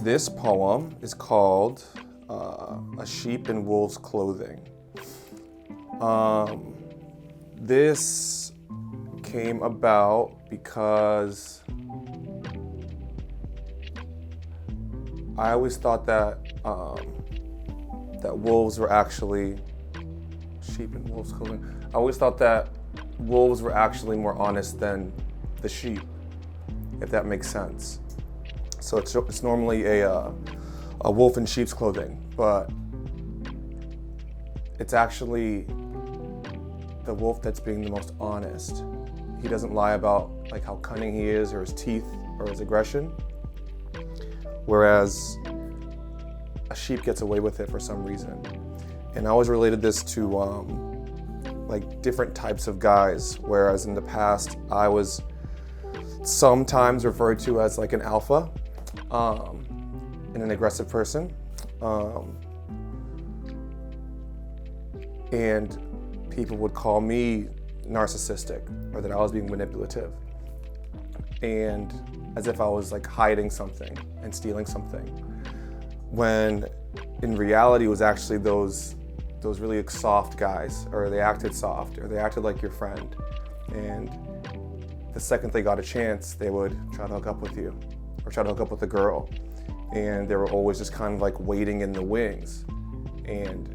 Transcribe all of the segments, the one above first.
This poem is called A Sheep in Wolf's Clothing. This came about because I always thought that that wolves were actually sheep in wolf's clothing. I always thought that wolves were actually more honest than the sheep, if that makes sense. So it's normally a wolf in sheep's clothing, but it's actually the wolf that's being the most honest. He doesn't lie about like how cunning he is or his teeth or his aggression, whereas a sheep gets away with it for some reason. And I always related this to like different types of guys, whereas in the past I was sometimes referred to as like an alpha and an aggressive person. And people would call me narcissistic, or that I was being manipulative, and as if I was like hiding something and stealing something, when in reality it was actually those really soft guys, or they acted soft, or they acted like your friend, and the second they got a chance they would try to hook up with you or try to hook up with a girl, and they were always just kind of like waiting in the wings. And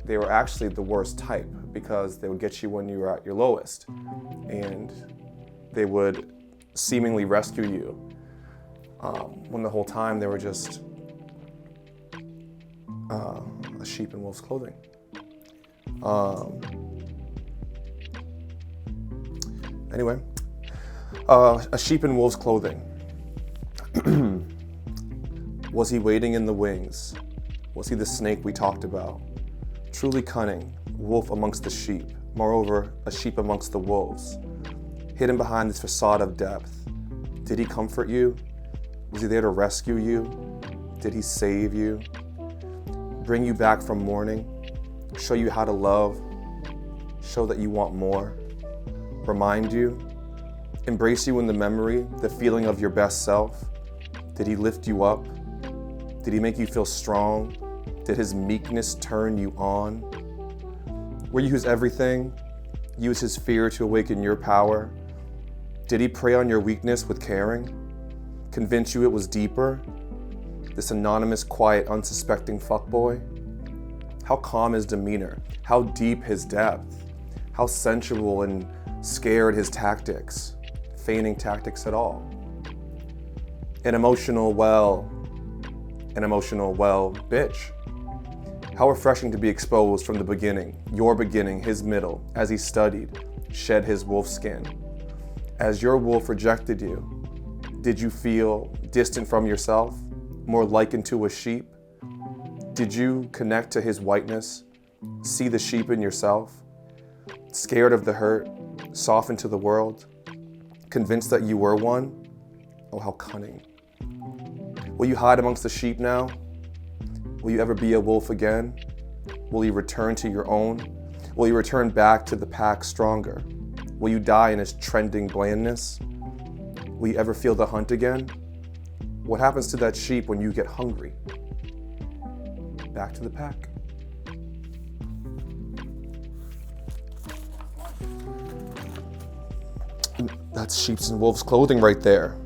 they were actually the worst type because they would get you when you were at your lowest, and they would seemingly rescue you when the whole time they were just a sheep in wolf's clothing. Anyway, a sheep in wolf's clothing. Was he waiting in the wings? Was he the snake we talked about? Truly cunning, wolf amongst the sheep, moreover, a sheep amongst the wolves. Hidden behind this facade of depth. Did he comfort you? Was he there to rescue you? Did he save you? Bring you back from mourning? Show you how to love? Show that you want more? Remind you? Embrace you in the memory, the feeling of your best self? Did he lift you up? Did he make you feel strong? Did his meekness turn you on? Were you his everything? Use his fear to awaken your power? Did he prey on your weakness with caring? Convince you it was deeper? This anonymous, quiet, unsuspecting fuckboy? How calm his demeanor? How deep his depth? How sensual and scared his tactics? Feigning tactics at all? An emotional well, bitch. How refreshing to be exposed from the beginning, your beginning, his middle, as he studied, shed his wolf skin. As your wolf rejected you, did you feel distant from yourself, more likened to a sheep? Did you connect to his whiteness, see the sheep in yourself, scared of the hurt, softened to the world, convinced that you were one? Oh, how cunning. Will you hide amongst the sheep now? Will you ever be a wolf again? Will you return to your own? Will you return back to the pack stronger? Will you die in his trending blandness? Will you ever feel the hunt again? What happens to that sheep when you get hungry? Back to the pack. That's sheep's and wolf's clothing right there.